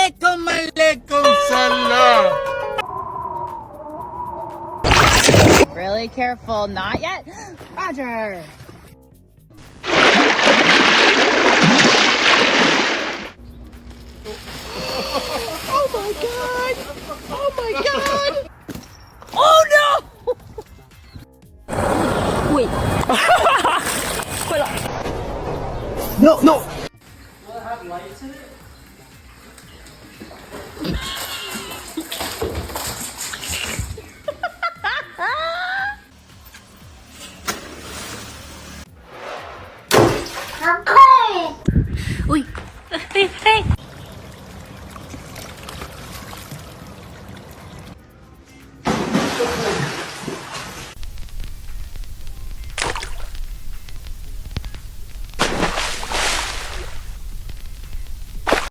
Alaikum, alaikum salam. Really careful. Not yet. Roger. Oh my god. Oh my god. Oh no. Wait. Wala. No, no. Will it have lights in it?